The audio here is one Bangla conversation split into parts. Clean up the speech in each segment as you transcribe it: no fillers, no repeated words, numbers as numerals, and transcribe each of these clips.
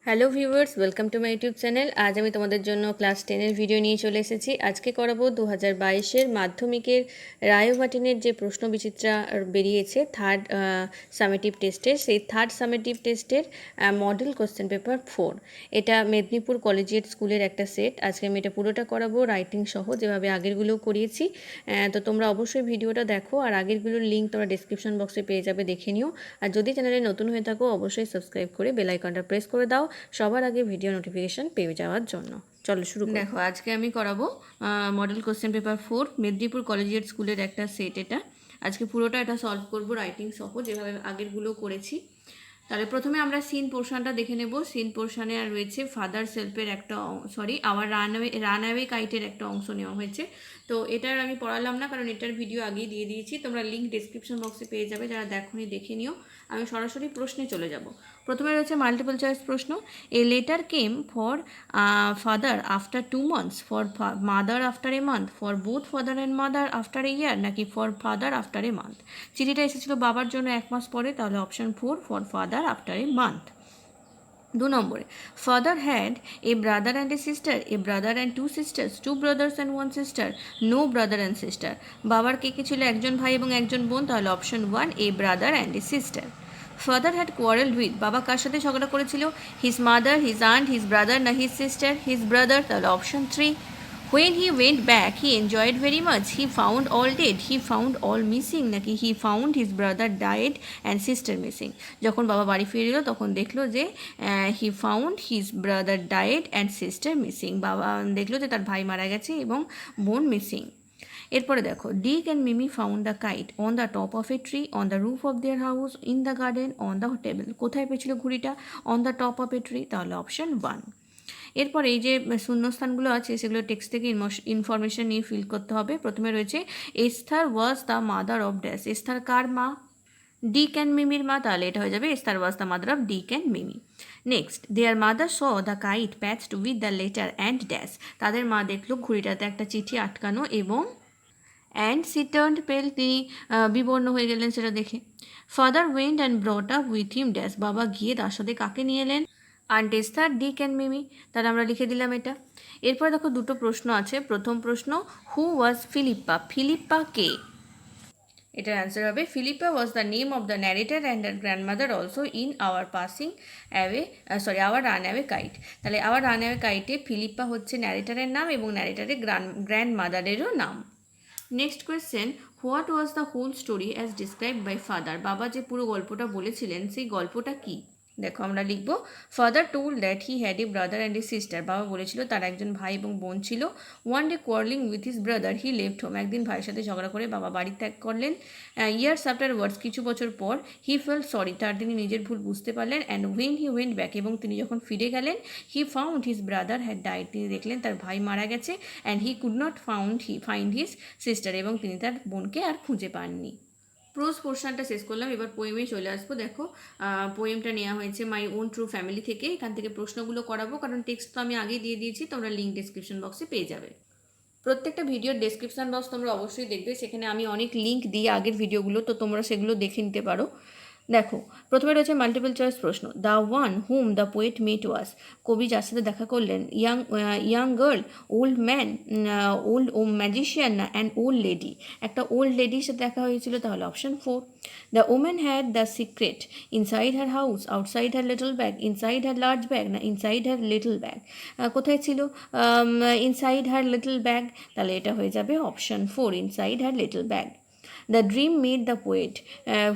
Hello viewers, welcome to my YouTube channel. আজ আমি তোমাদের জন্য ক্লাস 10-এর ভিডিও নিয়ে চলে এসেছি। আজকে করাবো 2022-এর মাধ্যমিকের রায়োভাটিনের যে প্রশ্ন বিচিত্রা বেরিয়েছে থার্ড সামেটিভ টেস্টের, সেই থার্ড সামেটিভ টেস্টের মডেল কোশ্চেন পেপার 4। এটা মেদিনীপুর কলেজিয়েট স্কুলের একটা সেট। আজকে আমি এটা পুরোটা করাবো রাইটিং সহ, যেভাবে আগেরগুলোও করিয়েছি। তো তোমরা অবশ্যই ভিডিওটা দেখো, আর আগেরগুলোর লিঙ্ক তোমরা ডিসক্রিপশন বক্সে পেয়ে যাবে, দেখে নিও। আর যদি চ্যানেলে নতুন হয়ে থাকো অবশ্যই সাবস্ক্রাইব করে বেল আইকনটা প্রেস করে দাও সবার আগে ভিডিও নোটিফিকেশান পেয়ে যাওয়ার জন্য। চলো শুরু করি। দেখো, আজকে আমি করাবো model question paper 4, Medinipur collegiate স্কুলের একটা সেট। এটা আজকে পুরোটা এটা সলভ করবো রাইটিং সহ, যেভাবে আগেরগুলো করেছি। তাহলে প্রথমে আমরা সিন পোর্শনটা দেখে নেব। সিন পোর্শনে আর রয়েছে ফাদার সেলফের একটা আওয়ার রানঅ্যাওয়ে কাইটের একটা অংশ নেওয়া হয়েছে। তো এটার আমি পড়ালাম না, কারণ এটার ভিডিও আগেই দিয়ে দিয়েছি, তোমরা লিঙ্ক ডিসক্রিপশন বক্সে পেয়ে যাবে, যারা দেখোনি দেখে নিও। আমি সরাসরি প্রশ্নে চলে যাব। প্রথমে রয়েছে মাল্টিপল চয়েস প্রশ্ন। A letter came for father after 2 months, for mother after a month, for both father and mother after a year, নাকি for father after a month. চিঠিটা এসেছিল বাবার জন্য 1 মাস পরে, তাহলে option 4, for father after a month. 2 নম্বরে, father had a brother and a sister, a brother and 2 sisters, 2 brothers and 1 sister, no brother and sister. বাবার কে কে ছিল? একজন ভাই এবং একজন বোন, তাহলে option 1, a brother and a sister. Father had quarrelled with, বাবা কার সাথে ঝগড়া করেছিল? His mother, his aunt, his brother, না হিজ সিস্টার? হিজ ব্রাদার, তাহলে option 3। When he went back, he enjoyed very much. He found all dead. He found all missing, নাকি he found his brother died and sister missing? যখন বাবা বাড়ি ফিরে এলো তখন দেখলো যে he found his brother died and sister missing. বাবা দেখলো যে তার ভাই মারা গেছে এবং বোন মিসিং। এরপরে দেখো, Dick and Mimi found the kite on the top of a tree, on the roof of their house, in the garden, on the table. কোথায় পেয়েছিল ঘুড়িটা? On the top of a tree, তাহলে অপশন 1। এরপর এই যে শূন্যস্থানগুলো আছে সেগুলো টেক্সট থেকে ইনফরমেশন নিয়ে ফিল করতে হবে। প্রথমে রয়েছে Esther was the mother of dash. Esther কার মা? ডিক অ্যান্ড মিমির মা, তাহলে এটা হয়ে যাবে Esther was the mother of Dick and Mimi. Next, their mother saw the kite patched with the letter and dash. তাদের মা দেখলো ঘুড়িটাতে একটা চিঠি আটকানো এবং অ্যান্ড সি টার্নড পেল, তিনি বিবর্ণ হয়ে গেলেন সেটা দেখে। Father went and brought up with him Dash. বাবা গিয়ে তার সাথে কাকে নিয়ে এলেন? Aunt Esther, Dick and Mimi. তাহলে আমরা লিখে দিলাম এটা। এরপর দেখো দুটো প্রশ্ন আছে। প্রথম প্রশ্ন, হু ওয়াজ ফিলিপ্পা? ফিলিপ্পা কে? এটার অ্যান্সার হবে Philippa was the name of the narrator and the grandmother also in our passing away, our run away কাইট। তাহলে আওয়ার রান অ্যাওয়ে কাইটে ফিলিপ্পা হচ্ছে ন্যারেটারের নাম এবং ন্যারেটারের গ্র্যান্ডমাদারেরও নাম। Next question, what was the whole story as describe by father? বাবা যে পুরো গল্পটা বলেছিলেন সেই গল্পটা কী? দেখো আমরা লিখবো, father told that he had a brother and a sister. বাবা বলেছিল তার একজন ভাই এবং বোন ছিল। One day quarrelling with his brother he left home. একদিন ভাইয়ের সাথে ঝগড়া করে বাবা বাড়ি ত্যাগ করলেন। ইয়ার্স আফটার ওয়ার্ডস, কিছু বছর পর, হি ফেল সরি, তার তিনি নিজের ভুল বুঝতে পারলেন। And when he went back, এবং তিনি যখন ফিরে গেলেন, he found his brother had died, তিনি দেখলেন তার ভাই মারা গেছে। And he could not find his sister, এবং তিনি তার বোনকে আর খুঁজে পাননি। প্রোজ পোর্শনটা শেষ করলাম, এবার পোয়েমে চলে আসবো। দেখো, পোয়েমটা নেওয়া হয়েছে মাই ওন ট্রু ফ্যামিলি থেকে। এখান থেকে প্রশ্নগুলো করাবো, কারণ টেক্সট তো আমি আগেই দিয়ে দিয়েছি, তোমরা লিঙ্ক ডিসক্রিপশন বক্সে পেয়ে যাবে। প্রত্যেকটা ভিডিওর ডেসক্রিপশন বক্স তোমরা অবশ্যই দেখবে, সেখানে আমি অনেক লিঙ্ক দিই আগের ভিডিওগুলো, তো তোমরা সেগুলো দেখে নিতে পারো। দেখো, প্রথমে রয়েছে মাল্টিপল চয়েস প্রশ্ন। The one whom the poet met was, কবি যার সাথে দেখা করলেন? Young girl, old man, old magician, না অ্যান ওল্ড লেডি? একটা ওল্ড লেডির সাথে দেখা হয়েছিল, তাহলে option 4। The woman had the secret inside her house, outside her little bag, inside her large bag, না ইনসাইড হার লিটল ব্যাগ? কোথায় ছিল? ইনসাইড হার লিটল ব্যাগ, তাহলে এটা হয়ে যাবে option 4, inside her little bag. The dream made the poet,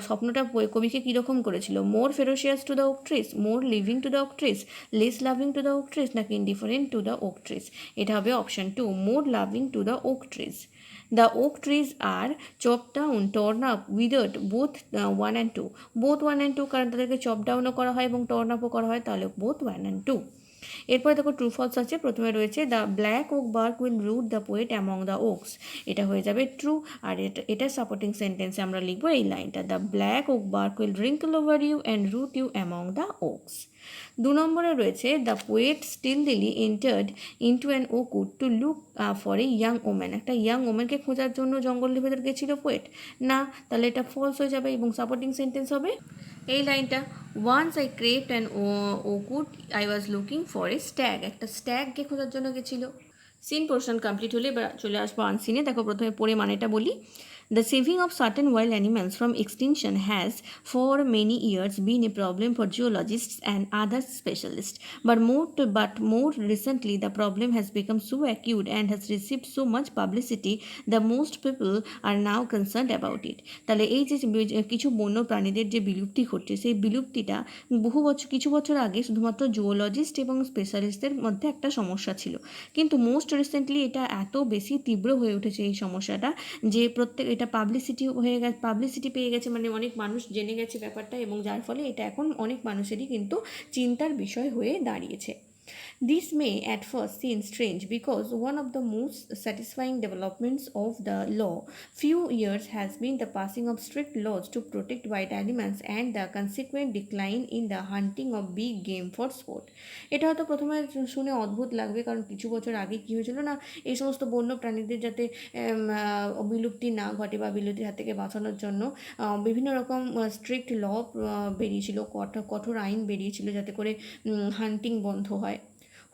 স্বপ্নটা কবিকে কীরকম করেছিল? More ferocious to the oak trees, more living to the oak trees, less loving to the oak trees, নাকি indifferent to the oak trees? এটা হবে option 2, more loving to the oak trees. The oak trees are chop down, torn up, withered, both 1 and 2? Both 1 and 2, কারণ তাদেরকে চপ ডাউনও করা হয় এবং টর্ন আপও করা হয়, তাহলে বোথ 1 and 2। এরপরে দেখো ট্রু ফলস আছে। প্রথমে রয়েছে the black oak bark will root the poet among the oaks, এটা হয়ে যাবে ট্রু। আর এটা সাপোর্টিং সেন্টেন্সে আমরা লিখবো এই লাইনটা, the black oak bark will wrinkle over you and root you among the oaks. দু নম্বরে রয়েছে the poet স্টিলদিলি entered into an ওকুড to look for a young woman. একটা ইয়াং ওম্যানকে খোঁজার জন্য জঙ্গলের ভেতর গেছিল পোয়েট? না, তাহলে এটা ফলস হয়ে যাবে এবং সাপোর্টিং সেন্টেন্স হবে এই লাইনটা, once I craved an oakwood I was looking for a stag. একটা স্ট্যাগকে খোঁজার জন্য গেছিল। সিন পোর্শন কমপ্লিট হলে এবার চলে আসবো আনসিনে। দেখো প্রথমে পড়ে মানেটা বলি। The saving of certain wild animals from extinction has for many years been a problem for geologists and other specialists, but more recently the problem has become so acute and has received so much publicity that most people are now concerned about it. তাহলে এই যে কিছু বন্য প্রাণীদের যে বিলুপ্তি ঘটছে, সেই বিলুপ্তিটা কিছু বছর আগে শুধুমাত্র জুওলজিস্ট এবং স্পেশালিস্টদের মধ্যে একটা সমস্যা ছিল, কিন্তু মোস্ট রিসেন্টলি এটা এত বেশি তীব্র হয়ে উঠেছে এই সমস্যাটা যে এটা পাবলিসিটি পেয়ে গেছে, মানে অনেক মানুষ জেনে গেছে ব্যাপারটা, এবং যার ফলে এটা এখন অনেক মানুষেরই কিন্তু চিন্তার বিষয় হয়ে দাঁড়িয়েছে। This may at first seem strange because one of the most satisfying developments of the law few years has been the passing of strict laws to protect wild animals and the consequent decline in the hunting of big game for sport. এটা হয়তো প্রথমে শুনে অদ্ভুত লাগবে, কারণ কিছু বছর আগে কী হয়েছিল না, এই সমস্ত বন্য প্রাণীদের যাতে বিলুপ্তি না ঘটে বা বিলুপ্তির হাত থেকে বাঁচানোর জন্য বিভিন্ন রকম স্ট্রিক্ট ল বেরিয়েছিল, কঠোর আইন বেরিয়েছিল যাতে করে হান্টিং বন্ধ হয়।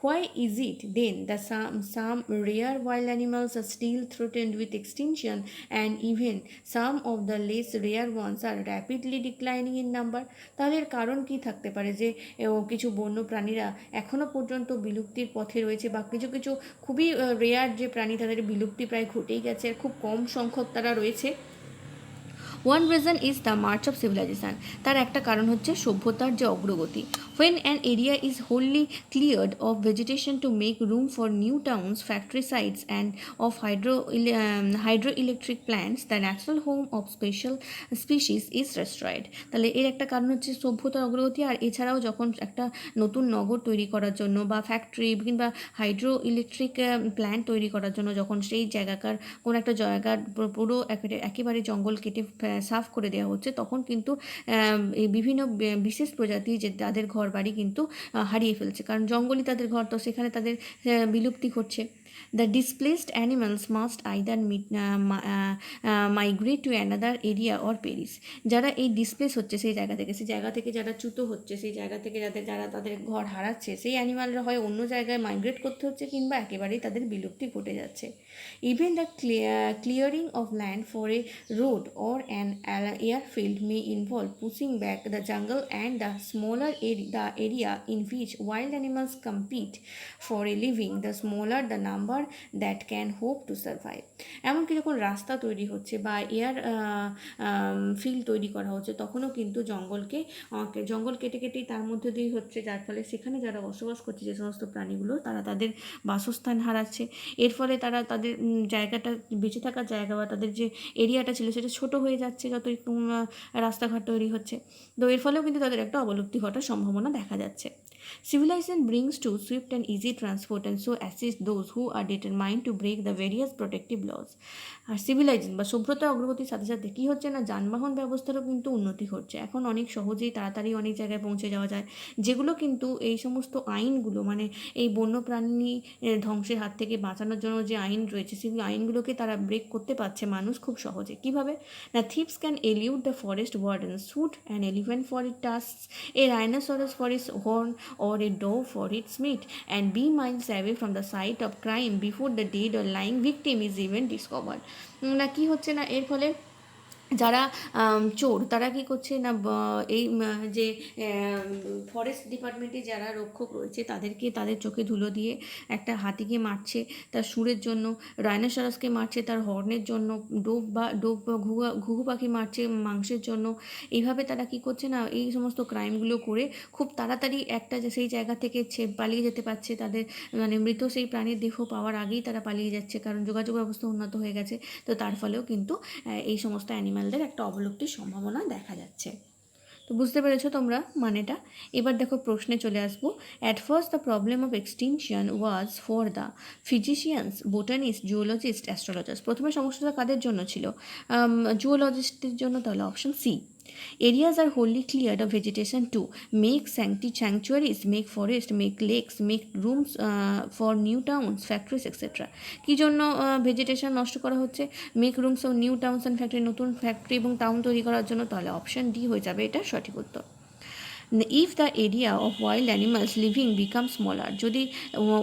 Why is it then that some rare wild animals are still threatened with extinction and even some of the less rare ones are rapidly declining in number? তাহলে এর কারণ কী থাকতে পারে যে কিছু বন্য প্রাণীরা এখনও পর্যন্ত বিলুপ্তির পথে রয়েছে, বা কিছু কিছু খুবই রেয়ার যে প্রাণী তাদের বিলুপ্তি প্রায় ঘটেই গেছে, আর খুব কম সংখ্যক তারা রয়েছে? One reason is the march of civilization. তার একটা কারণ হচ্ছে সভ্যতার যে অগ্রগতি। When an area is wholly cleared of vegetation to make room for new towns, factory sites, and of hydroelectric plants, the natural home of special species is destroyed. তাহলে এর একটা কারণ হচ্ছে সভ্যতার অগ্রগতি, আর এছাড়াও যখন একটা নতুন নগর তৈরি করার জন্য বা ফ্যাক্টরি কিংবা হাইড্রো ইলেকট্রিক প্ল্যান্ট তৈরি করার জন্য যখন সেই জায়গাকার কোনো একটা জায়গার পুরো একেবারে জঙ্গল কেটে সাফ করে দেওয়া হচ্ছে, তখন কিন্তু এই বিভিন্ন বিশেষ প্রজাতি যে তাদের ঘর বাড়ি কিন্তু হারিয়ে ফেলছে, কারণ জঙ্গলই তাদের ঘর, তো সেখানে তাদের বিলুপ্তি ঘটছে। The displaced animals must either migrate to another area or perish. যারা এই ডিসপ্লেস হচ্ছে সেই জায়গা থেকে যারা চ্যুত হচ্ছে, সেই জায়গা থেকে যারা তাদের ঘর হারাচ্ছে, সেই অ্যানিমালরা হয় অন্য জায়গায় মাইগ্রেট করতে হচ্ছে কিংবা একেবারেই তাদের বিলুপ্তি ঘটে যাচ্ছে। Even the clearing of land for a road or an airfield may involve pushing back the jungle and the smaller the area in which wild animals compete for a living, the smaller the number that can hope to survive. এমনকি যখন রাস্তা তৈরি হচ্ছে বা এয়ার ফিল্ড তৈরি করা হচ্ছে, তখনও কিন্তু জঙ্গল কেটে কেটেই তার মধ্যে দিয়েই হচ্ছে, যার ফলে সেখানে যারা বসবাস করছে যে সমস্ত প্রাণীগুলো, তারা তাদের বাসস্থান হারাচ্ছে। এর ফলে তারা তাদের জায়গাটা, বেঁচে থাকার জায়গা বা তাদের যে এরিয়াটা ছিল সেটা ছোট হয়ে যাচ্ছে যতই রাস্তাঘাট তৈরি হচ্ছে, তো এর ফলেও কিন্তু তাদের একটা অবলুপ্তি ঘটার সম্ভাবনা দেখা যাচ্ছে। Civilization brings to swift and easy transport and so assists those who are determined to break the various protective laws. আর সিভিলাইজেশন বা সভ্যতার অগ্রগতির সাথে সাথে কী হচ্ছে না, যানবাহন ব্যবস্থারও কিন্তু উন্নতি ঘটছে। এখন অনেক সহজেই তাড়াতাড়ি অনেক জায়গায় পৌঁছে যাওয়া যায়, যেগুলো কিন্তু এই সমস্ত আইনগুলো, মানে এই বন্যপ্রাণী ধ্বংসের হাত থেকে বাঁচানোর জন্য যে আইন রয়েছে, সেই আইনগুলোকে তারা ব্রেক করতে পারছে মানুষ খুব সহজে। কীভাবে না, thieves can elude the forest warden, shoot an elephant for it tusks, a rhinoceros for its horn or a dove for its meat, and be miles away from the site of crime before the dead or lying victim is even discovered. না কি হচ্ছে না, এর ফলে যারা চোর তারা কী করছে না, এই যে ফরেস্ট ডিপার্টমেন্টে যারা রক্ষক রয়েছে তাদেরকে তাদের চোখে ধুলো দিয়ে একটা হাতিকে মারছে তার সুরের জন্য, রাইনোসরাসকে মারছে তার হর্নের জন্য, ঘুঘু পাখি মারছে মাংসের জন্য। এইভাবে তারা কী করছে না, এই সমস্ত ক্রাইমগুলো করে খুব তাড়াতাড়ি সেই জায়গা থেকে পালিয়ে যেতে পারছে, তাদের মানে মৃত সেই প্রাণীর দেহ পাওয়ার আগেই তারা পালিয়ে যাচ্ছে, কারণ যোগাযোগ ব্যবস্থা উন্নত হয়ে গেছে। তো তার ফলেও কিন্তু এই সমস্ত অ্যানিমালদের একটা অবলুপ্তির সম্ভাবনা দেখা যাচ্ছে। তো বুঝতে পেরেছো তোমরা মানেটা। এবার দেখো প্রশ্নে চলে আসবো। At first the problem of extinction was for the physicians, botanist, zoologist, astrologers. প্রথমে সমস্যাটা কাদের জন্য ছিল? জুওলজিস্টের জন্য, তাহলে option c. Areas are wholly cleared of vegetation to make sanctuaries, make forests, make lakes, make rooms for new towns, factories, etc. কি জন্য ভেজিটেশন নষ্ট করা হচ্ছে? Make rooms of new towns and factory, নতুন ফ্যাক্টরি এবং টাউন তৈরি করার জন্য। তাহলে অপশন ডি হয়ে যাবে এটা সঠিক উত্তর। If the area of wild animals living become smaller, যদি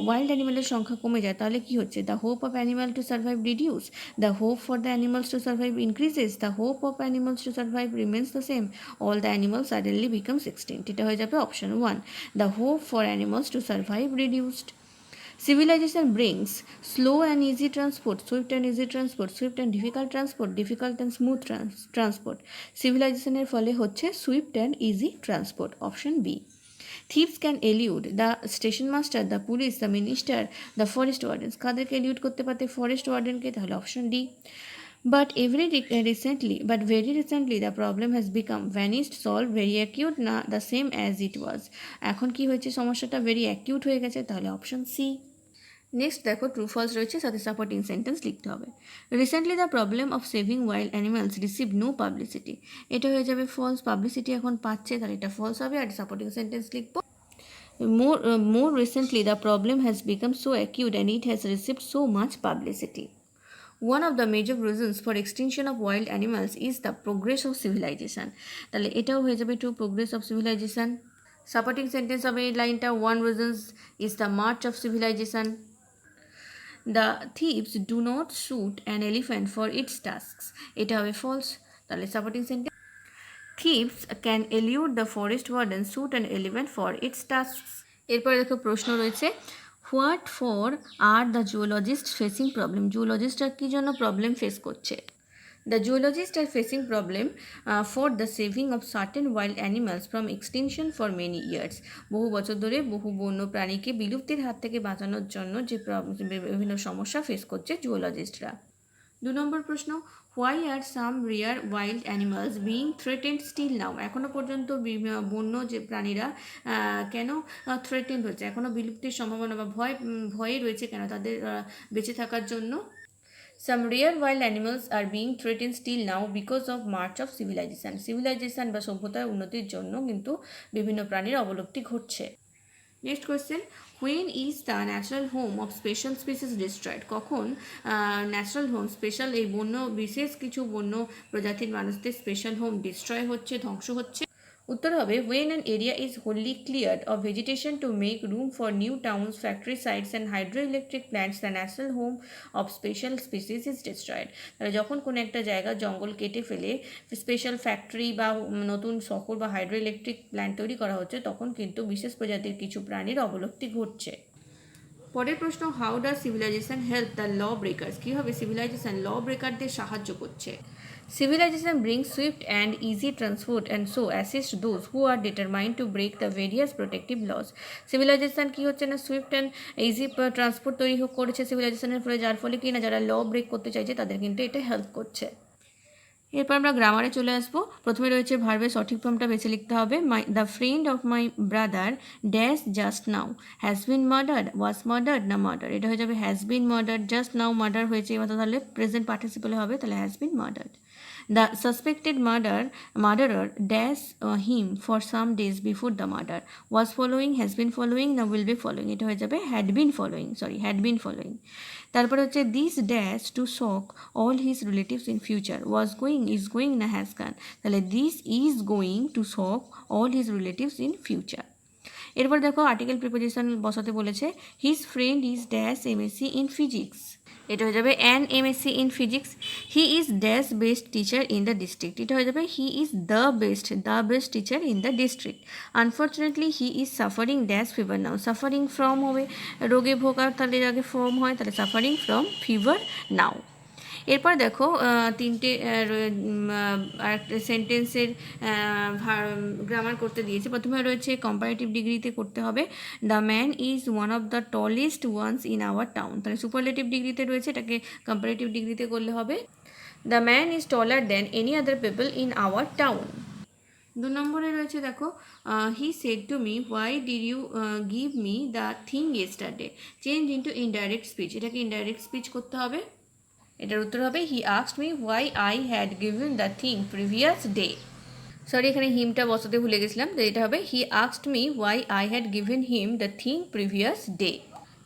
ওয়াইল্ড অ্যানিমালের সংখ্যা কমে যায় তাহলে কী হচ্ছে? The hope of animal to survive reduce, the hope for the animals to survive increases, the hope of animals to survive remains the same, all the animals suddenly becomes extinct. এটা হয়ে যাবে option 1, the hope for animals to survive reduced. Civilization brings slow and easy transport, swift and easy transport, swift and difficult transport, difficult and smooth transport. Civilizationের ফলে হচ্ছে swift and easy transport. Option B. Thieves can elude the station master, the police, the minister, the forest wardens. কাদেরকে elude করতে পারতে? ফরেস্ট ওয়ার্ডেনকে। তাহলে option D. But very recently the problem has become vanished, solved, very acute, না the same as it was. এখন কি হয়েছে? সমস্যাটা ভেরি অ্যাকিউট হয়ে গেছে। তাহলে অপশন সি। নেক্সট দেখো ট্রু ফলস রয়েছে, সাথে সাপোর্টিং সেন্টেন্স লিখতে হবে। Recently the problem of saving wild animals receive no publicity, এটা হয়ে যাবে ফলস। পাবলিসিটি এখন পাচ্ছে, তাহলে এটা ফলস হবে। আর সাপোর্টিং সেন্টেন্স লিখবো, more recently the problem has become so acute and it has received so much publicity. One of the major reasons for extinction of wild animals is the progress of civilization. তাহলে এটাও হয়ে যাবে two, progress of civilization। Supporting sentence হবে এই লাইনটা, one reason is the march of civilization. The thieves do not shoot an elephant for its tusks. এটা হবে false। তাহলে supporting sentence, thieves can elude the forest warden, shoot an elephant for its tusks. এরপরে দেখো প্রশ্ন রয়েছে, what for are the zoologist facing problem. জুওলজিস্টরা কী জন্য প্রবলেম ফেস করছে? The zoologist are facing problem for the saving of certain wild animals from extinction for many years. বহু বছর ধরে বহু বন্য প্রাণীকে বিলুপ্তির হাত থেকে বাঁচানোর জন্য যে বিভিন্ন সমস্যা ফেস করছে জুওলজিস্টরা। 2 নম্বর প্রশ্ন, why are some rare wild animals being threatened still now. এখনও পর্যন্ত বন্য যে প্রাণীরা কেন থ্রেটেন্ড হচ্ছে, এখনও বিলুপ্তির সম্ভাবনা বা ভয়ে রয়েছে কেন তাদের বেঁচে থাকার জন্য? Some rare wild animals are being threatened still now because of march of civilization. Civilization বা সভ্যতার উন্নতির জন্য কিন্তু বিভিন্ন প্রাণীর অবলুপ্তি ঘটছে। Next question, when is the natural home of special species destroyed? কখন ন্যাচারাল হোম, স্পেশাল এই বন্য বিশেষ কিছু বন্য প্রজাতির মানুষদের স্পেশাল হোম ডিস্ট্রয় হচ্ছে, ধ্বংস হচ্ছে? উত্তর হবে, when an area is wholly cleared of vegetation to make room for new towns, factory sites and hydroelectric plants, the natural home of special species is destroyed. তাহলে যখন কোনো একটা জায়গা জঙ্গল কেটে ফেলে স্পেশাল ফ্যাক্টরি বা নতুন শহর বা হাইড্রো ইলেকট্রিক প্ল্যান্ট তৈরি করা হচ্ছে, তখন কিন্তু বিশেষ প্রজাতির কিছু প্রাণীর অবলুপ্তি ঘটছে। পরের প্রশ্ন, how does civilization help the law breakers. কীভাবে সিভিলাইজেশন ল ব্রেকারদের সাহায্য করছে? Civilization brings swift and easy transport and so assist those who are determined to break the various protective laws. Civilization কি হচ্ছে না, সুইফট অ্যান্ড ইজি ট্রান্সপোর্ট তৈরি করেছে সিভিলাইজেশনের ফলে, যার ফলে কি না যারা ল ব্রেক করতে চাইছে তাদের কিন্তু এটা হেল্প করছে। এরপর আমরা গ্রামারে চলে আসবো। প্রথমে রয়েছে ভার্বের সঠিক ফর্মটা বেছে লিখতে হবে। The friend of my brother dash just now has been murdered, was murdered না মার্ডার। এটা হয়ে যাবে has been murdered, just now murder হয়েছে, এবার তাহলে প্রেজেন্ট পার্টিসিপলে হবে, তাহলে has been murdered. The suspected murderer dash him for some days before the murder, was following, has been following না will be following। এটা হয়ে যাবে had been following। তারপর হচ্ছে this dash to shock all his relatives in future, was going, is going না has gone। তাহলে this is going to shock all his relatives in future। এরপর দেখো আর্টিকেল প্রিপোজিশন বসাতে বলেছে, his friend is dash MSc in physics. এটা হয়ে যাবে an MSc in physics. He is dash best teacher in the district. এটা হয়ে যাবে he is the best teacher in the district. Unfortunately he is suffering dash fever now. Suffering from হবে রোগে ভোগার, তাহলে আগে ফ্রম হয়, তাহলে সাফারিং ফ্রম ফিভার নাও। এরপর দেখো তিনটে সেন্টেন্সের গ্রামার করতে দিয়েছে। প্রথমে রয়েছে কম্পারেটিভ ডিগ্রিতে করতে হবে, the man is one of the tallest ones in our town. তাহলে সুপারলেটিভ ডিগ্রিতে রয়েছে, এটাকে কম্পারেটিভ ডিগ্রিতে করলে হবে, the man is taller than any other people in our town. 2 নম্বরে রয়েছে দেখো, he said to me why did you give me the thing yesterday, change into indirect speech. এটাকে ইনডাইরেক্ট স্পিচ করতে হবে। এটার উত্তর হবে, he asked me why I had given the thing previous day. Sorry, এখানে হিমটা বসাতে ভুলে গেছিলাম, তো এটা হবে he asked me why I had given him the thing previous day.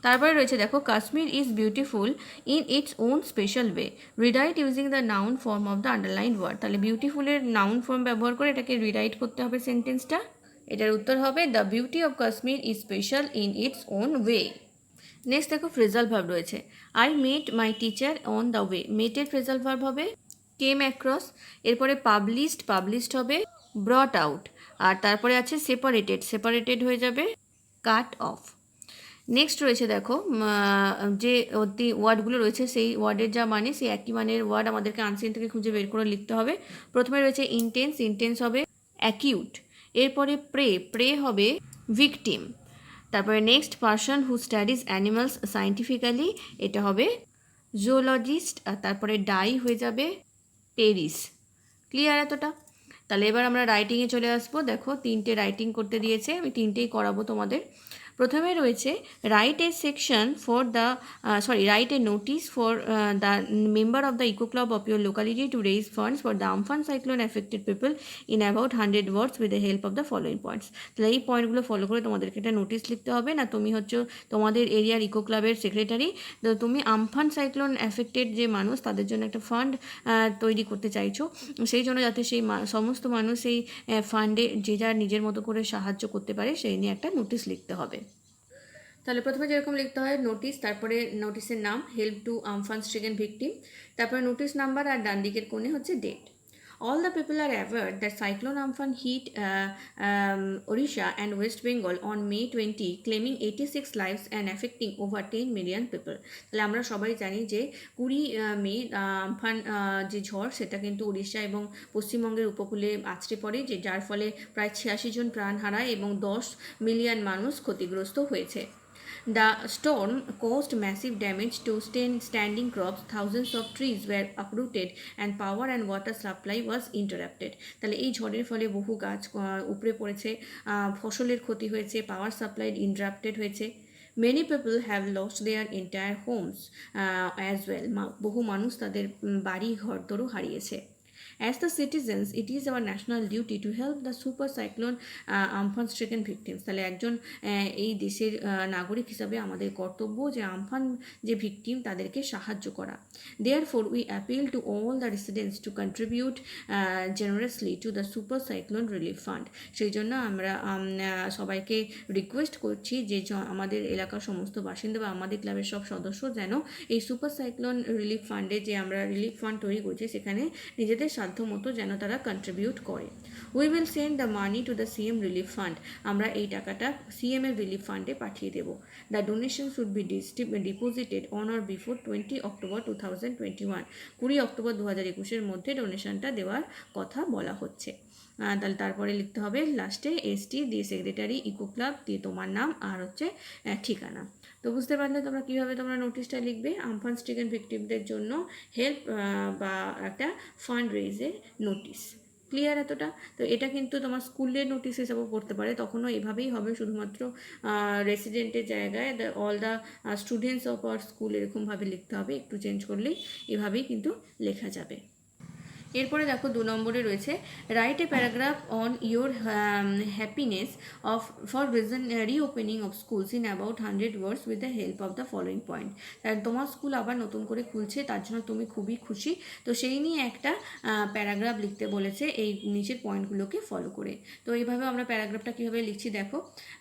তারপরে রয়েছে দেখো Kashmir is beautiful in its own special way, rewrite using the noun form of the underline word. তাহলে বিউটিফুলের নাউন ফর্ম ব্যবহার করে এটাকে রিরাইট করতে হবে সেন্টেন্সটা। এটার উত্তর হবে the beauty of Kashmir is special in its own way. Next দেখো ফ্রেজাল ভার্ব রয়েছে, I met my teacher on the way. মেটের ফ্রেজাল ভার্ব হবে কেম অ্যাক্রস। এরপরে পাবলিশড হবে ব্রট আউট। আর তারপরে আছে সেপারেটেড হয়ে যাবে কাট অফ। নেক্সট রয়েছে দেখো যে ওয়ার্ডগুলো রয়েছে সেই ওয়ার্ডের যা মানে সেই একই মানের ওয়ার্ড আমাদেরকে আনসিন থেকে খুঁজে বের করে লিখতে হবে। প্রথমে রয়েছে ইন্টেন্স হবে অ্যাকিউট। এরপরে প্রে হবে ভিকটিম। তারপরে next person who studies animals scientifically, এটা হবে জুওলজিস্ট। আর তারপরে ডাই হয়ে যাবে পেরিস। ক্লিয়ার এতটা? তাহলে এবার আমরা রাইটিংয়ে চলে আসবো। দেখো 3টে রাইটিং করতে দিয়েছে, আমি 3টেই করাবো তোমাদের। প্রথমে রয়েছে write a section for the write a notice for the member of the eco club of your locality to raise funds for the Amphan cyclone affected people in about 100 words with the help of the following points. তাহলে এই পয়েন্টগুলো ফলো করে তোমাদেরকে একটা নোটিস লিখতে হবে। না তুমি হচ্ছে তোমাদের এরিয়ার ইকো ক্লাবের সেক্রেটারি, তো তুমি আমফান সাইক্লোন এফেক্টেড যে মানুষ তাদের জন্য একটা ফান্ড তৈরি করতে চাইছো, সেই জন্য যাতে সেই সমস্ত মানুষ এই ফান্ডে যে যার নিজের মতো করে সাহায্য করতে পারে সেই নিয়ে একটা নোটিশ লিখতে হবে। তাহলে প্রথমে যেরকম লিখতে হয় নোটিশ, তারপরে নোটিশের নাম help to Amphan stricken victim, তারপরে নোটিশ নাম্বার আর ডান দিকের কোণে হচ্ছে date. All the people are aware that Cyclone Amphan hit Odisha and West Bengal on May 20, claiming 86 lives and affecting over 10 million people. তাহলে আমরা সবাই জানি যে 20 মে আমফান যে ঝড় সেটা কিন্তু উড়িষ্যা এবং পশ্চিমবঙ্গের উপকূলে আছড়ে পড়ে, যে যার ফলে প্রায় 86 জন প্রাণ হারায় এবং 10 মিলিয়ন মানুষ ক্ষতিগ্রস্ত হয়েছে। The storm caused massive damage to standing crops, thousands of trees were uprooted and power and water supply was interrupted. তাহলে এই ঝড়ের ফলে বহু গাছ উপড়ে পড়েছে, ফসলের ক্ষতি হয়েছে, পাওয়ার সাপ্লাই ইন্টারাপ্টেড হয়েছে। Many people have lost their entire homes as well. বহু মানুষ তাদের বাড়ি ঘরদোরও হারিয়েছে। As the citizens, it is our national duty to help the super cyclone Amphan stricken victims. তাহলে একজন এই দেশের নাগরিক হিসাবে আমাদের কর্তব্য যে আমফান যে ভিকটিম তাদেরকে সাহায্য করা। Therefore, we appeal to all the residents to contribute generously to the super cyclone relief fund. সেই জন্য আমরা সবাইকে রিকোয়েস্ট করছি যে আমাদের এলাকার সমস্ত বাসিন্দা বা আমাদের ক্লাবের সব সদস্য যেন এই সুপার সাইক্লোন রিলিফ ফান্ডে যে আমরা রিলিফ ফান্ড তৈরি করছি সেখানে নিজেদের সাধ্য মতো যেন তারা কন্ট্রিবিউট করে। We will send the money to the CM relief fund. আমরা এই টাকাটা সিএম এর রিলিফ ফান্ডে পাঠিয়ে দেব। The donation should be deposited on or before 20 October 2021। 20 October 2021-এর মধ্যে ডোনেশনটা দেওয়ার কথা বলা হচ্ছে। তাহলে তারপরে লিখতে হবে লাস্টে এসটি দিয়ে সেক্রেটারি ইকো ক্লাব দিয়ে তোমার নাম আর হচ্ছে ঠিকানা। তো বুঝতে পারলে তোমরা কীভাবে তোমরা নোটিশটা লিখবে আমফান স্ট্রিকেন ভিকটিমদের জন্য হেল্প বা একটা ফান্ড রেইজের নোটিশ। ক্লিয়ার এতটা? তো এটা কিন্তু তোমার স্কুলের নোটিশ হিসাবেও পড়তে পারে, তখনও এভাবেই হবে, শুধুমাত্র রেসিডেন্টের জায়গায় all the students of our school এরকমভাবে লিখতে হবে, একটু চেঞ্জ করলেই এভাবেই কিন্তু লেখা যাবে। এরপরে দেখো 2 নম্বরে রয়েছে write a paragraph on your happiness of for reopening of schools in about 100 words with the help of the following point. তোমার স্কুল আবার নতুন করে খুলছে, তার জন্য তুমি খুবই খুশি, তো সেই নিয়ে একটা প্যারাগ্রাফ লিখতে বলেছে এই নিচের পয়েন্টগুলোকে ফলো করে। তো এইভাবে আমরা প্যারাগ্রাফটা কীভাবে লিখছি দেখো।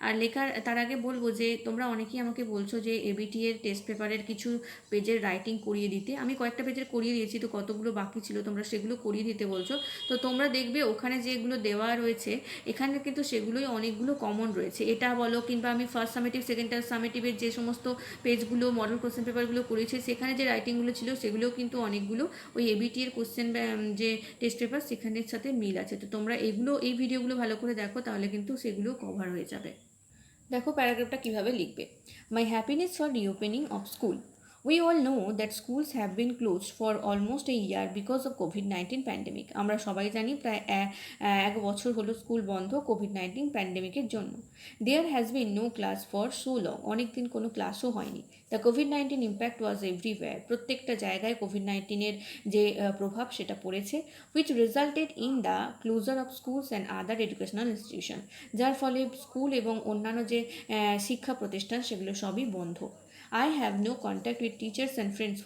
আর লেখার তার আগে বলবো যে তোমরা অনেকেই আমাকে বলছো যে এবিটি এর টেস্ট পেপারের কিছু পেজের রাইটিং করিয়ে দিতে, আমি কয়েকটা পেজের করিয়ে দিয়েছি, তো কতগুলো বাকি ছিল তোমরা সেগুলো করিয়ে দিতে বলছো। তো তোমরা দেখবে ওখানে যেগুলো দেওয়া রয়েছে এখানে কিন্তু সেগুলোই অনেকগুলো কমন রয়েছে। এটা বলো কিংবা আমি ফার্স্ট সামেটিভ সেকেন্ড সামেটিভের যে সমস্ত পেজগুলো মডেল কোশ্চেন পেপারগুলো করেছি সেখানে যে রাইটিংগুলো ছিল সেগুলোও কিন্তু অনেকগুলো ওই এবিটি এর কোশ্চেন যে টেস্ট পেপার সেখানের সাথে মিল আছে। তো তোমরা এই ভিডিওগুলো ভালো করে দেখো, তাহলে কিন্তু সেগুলো কভার হয়ে যাবে। দেখো প্যারাগ্রাফটা কীভাবে লিখবে। My happiness for reopening of school. We all know that schools have been closed for almost a year because of COVID-19 pandemic. আমরা সবাই জানি প্রায় এক বছর হলো স্কুল বন্ধ কোভিড-19 প্যান্ডেমিকের জন্য। There has been no class for so long. অনেক দিন কোনো ক্লাসও হয়নি। The COVID-19 impact was everywhere. প্রত্যেকটা জায়গায় কোভিড-19 যে প্রভাব সেটা পড়েছে, which resulted in the closure of schools and other educational institution. যার ফলে স্কুল এবং অন্যান্য যে শিক্ষা প্রতিষ্ঠান সেগুলো সবই বন্ধ। I have no contact with teachers and friends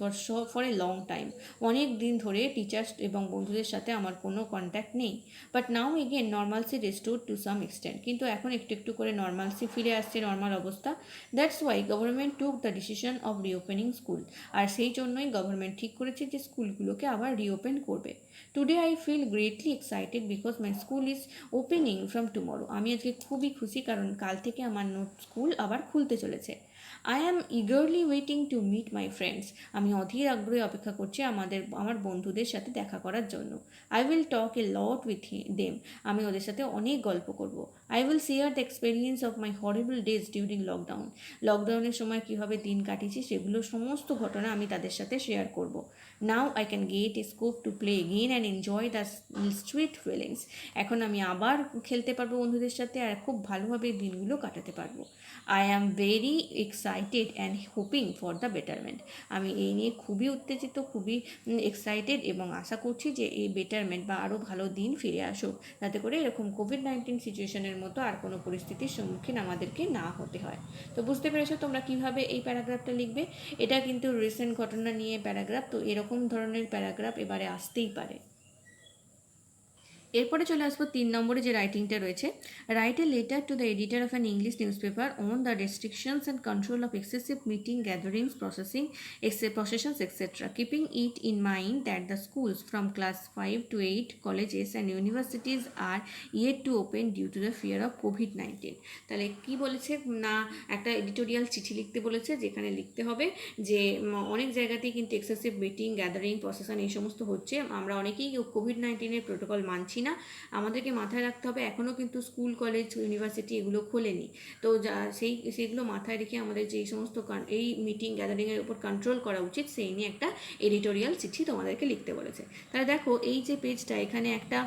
for a long time. অনেক দিন ধরে টিচার্স এবং বন্ধুদের সাথে আমার কোনো কন্ট্যাক্ট নেই। But now again normalcy restore to some extent. কিন্তু এখন একটু একটু করে নর্মালসি ফিরে আসছে, নর্মাল অবস্থা। That's why government took the decision of reopening school. আর সেই জন্যই গভর্নমেন্ট ঠিক করেছে যে স্কুলগুলোকে আবার রিওপেন করবে। Today I feel greatly excited because my school is opening from tomorrow. আমি আজকে খুবই খুশি কারণ কাল থেকে আমার স্কুল আবার খুলতে চলেছে। I am eagerly waiting to meet my friends. আমি অধীর আগ্রহে অপেক্ষা করছি আমার বন্ধুদের সাথে দেখা করার জন্য। I will talk a lot with them. আমি ওদের সাথে অনেক গল্প করব। I will share the experience of my horrible days during lockdown. লকডাউনের সময় কীভাবে দিন কাটিয়েছি সেগুলো সমস্ত ঘটনা আমি তাদের সাথে শেয়ার করব। Now I can get a scope to play again and enjoy the sweet feelings. এখন আমি আবার খেলতে পারবো বন্ধুদের সাথে আর খুব ভালোভাবে দিনগুলো কাটাতে পারবো। I am very excited and hoping for the betterment. আমি এই নিয়ে খুবই উত্তেজিত, খুবই এক্সাইটেড এবং আশা করছি যে এই বেটারমেন্ট বা আরও ভালো দিন ফিরে আসুক, যাতে করে এরকম কোভিড-19 সিচুয়েশনের মতো আর কোনো পরিস্থিতির সম্মুখীন আমাদেরকে না হতে হয়। তো বুঝতে পেরেছো তোমরা কিভাবে এই প্যারাগ্রাফটা লিখবে। এটা কিন্তু রিসেন্ট ঘটনা নিয়ে প্যারাগ্রাফ, তো এরকম ধরনের প্যারাগ্রাফ এবারে আসতেই পারে। এরপরে চলে আসবো 3 নম্বরে যে রাইটিংটা রয়েছে। Write a letter to the editor of an English news paper on the restrictions and control of excessive meeting gatherings processions etc. keeping it in mind that the schools from class 5 to 8 colleges and universities are yet to open due to the fear of COVID-19. তাহলে কি বলেছে না, একটা এডিটোরিয়াল চিঠি লিখতে বলেছে যেখানে লিখতে হবে যে অনেক জায়গাতেই কিন্তু এক্সেসিভ মিটিং গ্যাদারিং প্রসেশন এই সমস্ত হচ্ছে, আমরা অনেকেই কোভিড-19 প্রোটোকল মানছি না। আমাদেরকে মাথায় রাখতে হবে এখনও কিন্তু স্কুল কলেজ ইউনিভার্সিটি এগুলো খোলেনি, তো সেইগুলো মাথায় রেখে আমাদের যে সমস্ত এই মিটিং গ্যাদারিংয়ের উপর কন্ট্রোল করা উচিত সেই নিয়ে একটা এডিটোরিয়াল চিঠি তোমাদেরকে লিখতে বলেছে। তাহলে দেখো এই যে পেজটা, এখানে একটা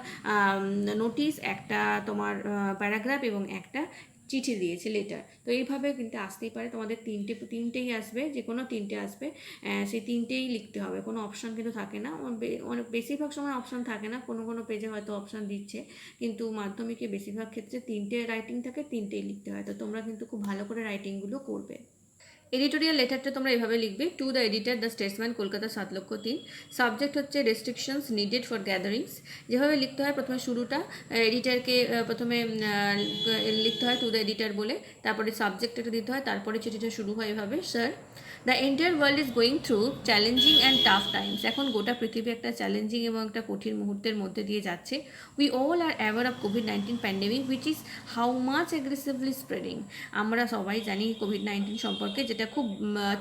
নোটিশ, একটা তোমার প্যারাগ্রাফ এবং একটা চিঠি দিয়েছে, লেটার। তো এইভাবে কিন্তু আসতেই পারে, তোমাদের তিনটেই আসবে, যে কোনো তিনটে আসবে, সেই তিনটেই লিখতে হবে, কোনো অপশান কিন্তু থাকে না। বেশিরভাগ সময় অপশান থাকে না, কোনো কোনো পেজে হয়তো অপশান দিচ্ছে, কিন্তু মাধ্যমিকে বেশিরভাগ ক্ষেত্রে তিনটে রাইটিং থাকে, তিনটেই লিখতে হয়। তো তোমরা কিন্তু খুব ভালো করে রাইটিংগুলো করবে। এডিটোরিয়াল লেটারটা তোমরা এভাবে লিখবে, to the editor the Statesman Kolkata 7,03,000। Subject হচ্ছে রেস্ট্রিকশনস নিডেড ফর গ্যাদারিংস। যেভাবে লিখতে হয়, প্রথমে শুরুটা এডিটারকে প্রথমে লিখতে হয় টু দ্য এডিটার বলে, তারপরে সাবজেক্টটা দিতে হয়, তারপরে চিঠিটা শুরু হয় এভাবে, sir the entire world is going through challenging and tough Times. এখন গোটা পৃথিবী একটা চ্যালেঞ্জিং এবং একটা কঠিন মুহূর্তের মধ্যে দিয়ে যাচ্ছে। We all R aware of COVID-19 pandemic which is how much aggressively spreading. আমরা সবাই জানি কোভিড-19 সম্পর্কে, যেটা খুব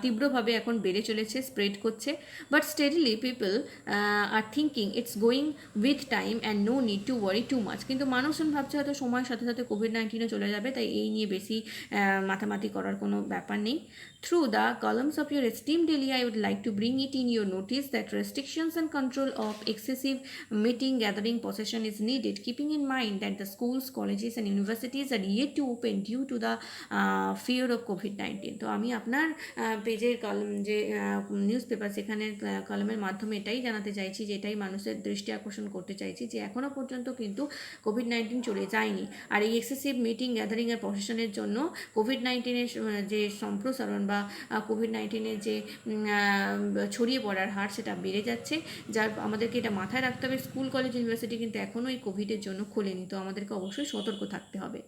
তীব্রভাবে এখন বেড়ে চলেছে, স্প্রেড করছে। But steadily people are thinking it's going with time and no need to worry too much. কিন্তু মানুষজন ভাবছে হয়তো সময়ের সাথে সাথে কোভিড-19 চলে যাবে, তাই এই নিয়ে বেশি মাথামাতি করার কোনো ব্যাপার নেই। Through the columns of your esteemed daily, I would like to bring it in your notice that restrictions and control of excessive meeting gathering possession is needed, keeping in mind that the schools, colleges and universities are yet to open due to the fear of COVID-19. তো আমি আপনার পেজের কলম যে নিউজ পেপার, সেখানে কলমের মাধ্যমে এটাই জানাতে চাইছি, যে এটাই মানুষের দৃষ্টি আকর্ষণ করতে চাইছি যে এখনও পর্যন্ত কিন্তু কোভিড-19 চলে যায়নি। আর এই এক্সেসিভ মিটিং গ্যাদারিংয়ের প্রসেশনের জন্য কোভিড-19 যে সম্প্রসারণ বা কোভিড-19 যে ছড়িয়ে পড়ার হার সেটা বেড়ে যাচ্ছে, যার আমাদেরকে এটা মাথায় রাখতে হবে। স্কুল কলেজ ইউনিভার্সিটি কিন্তু এখনও এই কোভিডের জন্য খোলেনি, তো আমাদেরকে অবশ্যই সতর্ক থাকতে হবে।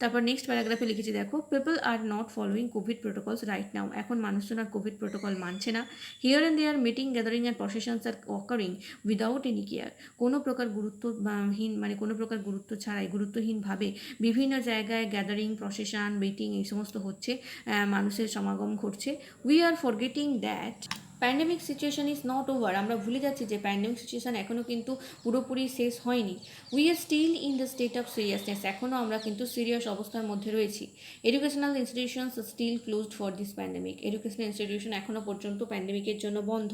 তারপর নেক্সট প্যারাগ্রাফে লিখেছি, দেখো people are not following COVID protocols right now. এখন মানুষজন আর কোভিড প্রোটোকল মানছে না। Here and there meeting gathering and processions are occurring without any care. কোনো প্রকার গুরুত্বহীন, মানে কোনো প্রকার গুরুত্ব ছাড়াই, গুরুত্বহীনভাবে বিভিন্ন জায়গায় গ্যাদারিং, প্রসেশন, মিটিং এই সমস্ত হচ্ছে, মানুষের সমাগম ঘটছে। We are forgetting that pandemic situation is not over, আমরা ভুলে যাচ্ছি যে প্যান্ডেমিক সিচুয়েশন এখনও কিন্তু পুরোপুরি শেষ হয়নি। We are still in the state of seriousness, এখনও আমরা কিন্তু সিরিয়াস অবস্থার মধ্যে রয়েছি। Educational institutions still closed for this pandemic, educational institution এখনও পর্যন্ত প্যান্ডেমিকের জন্য বন্ধ।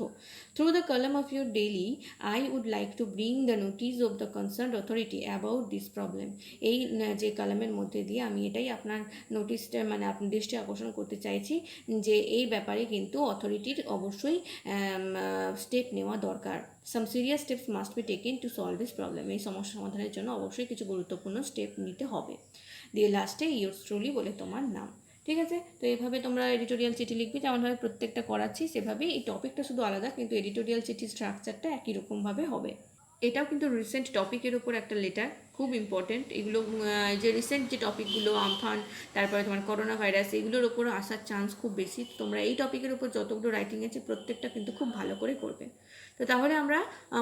Through the column of your daily I would like to bring the notice of the concern authority about this problem. এই যে কলামের মধ্যে দিয়ে আমি এটাই আপনার নোটিসটা মানে আপনার দৃষ্টি আকর্ষণ করতে চাইছি যে এই ব্যাপারে কিন্তু অথরিটির অবশ্যই স্টেপ নেওয়া দরকার। সাম serious steps must be taken to solve this problem, এই সমস্যা সমাধানের জন্য অবশ্যই কিছু গুরুত্বপূর্ণ স্টেপ নিতে হবে। দিয়ে লাস্টে ইয়োরস ট্রুলি বলে তোমার নাম। ঠিক আছে, তো এইভাবে তোমরা এডিটোরিয়াল চিঠি লিখবে, যেমনভাবে প্রত্যেকটা করাচ্ছি সেভাবেই। এই টপিকটা শুধু আলাদা, কিন্তু এডিটোরিয়াল চিঠির স্ট্রাকচারটা একই রকমভাবে হবে। এটাও কিন্তু রিসেন্ট টপিকের উপর একটা লেটার, খুব ইম্পর্টেন্ট এগুলো। যে রিসেন্ট যে টপিকগুলো আমফান, তারপরে তোমার করোনা ভাইরাস, এগুলোর ওপর আসার চান্স খুব বেশি। তোমরা এই টপিকের উপর যতগুলো রাইটিং আছে প্রত্যেকটা কিন্তু খুব ভালো করে করবে। তো তাহলে আমরা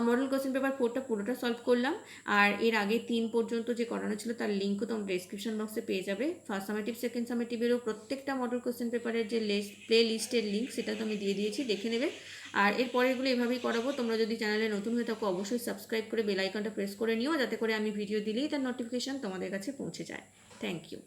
মডেল কোশ্চেন পেপার 4টা পুরোটা সলভ করলাম। আর এর আগে 3 পর্যন্ত যে করানো ছিল তার লিঙ্কও তোমরা ডিসক্রিপশন বক্সে পেয়ে যাবে। ফার্স্ট সামেটিভ, সেকেন্ড সামেটিভেরও প্রত্যেকটা মডেল কোশ্চেন পেপারের যে প্লে লিস্টের লিঙ্ক সেটা তো আমি দিয়ে দিয়েছি, দেখে নেবে। আর এর পরেরগুলো এভাবেই করাবো। তোমরা যদি চ্যানেলে নতুন হয়ে থাকো অবশ্যই সাবস্ক্রাইব করে বেল আইকনটা প্রেস করে নিও, যাতে করে আমি ভিডিও দিলেই তার নোটিফিকেশান তোমাদের কাছে পৌঁছে যায়। Thank you.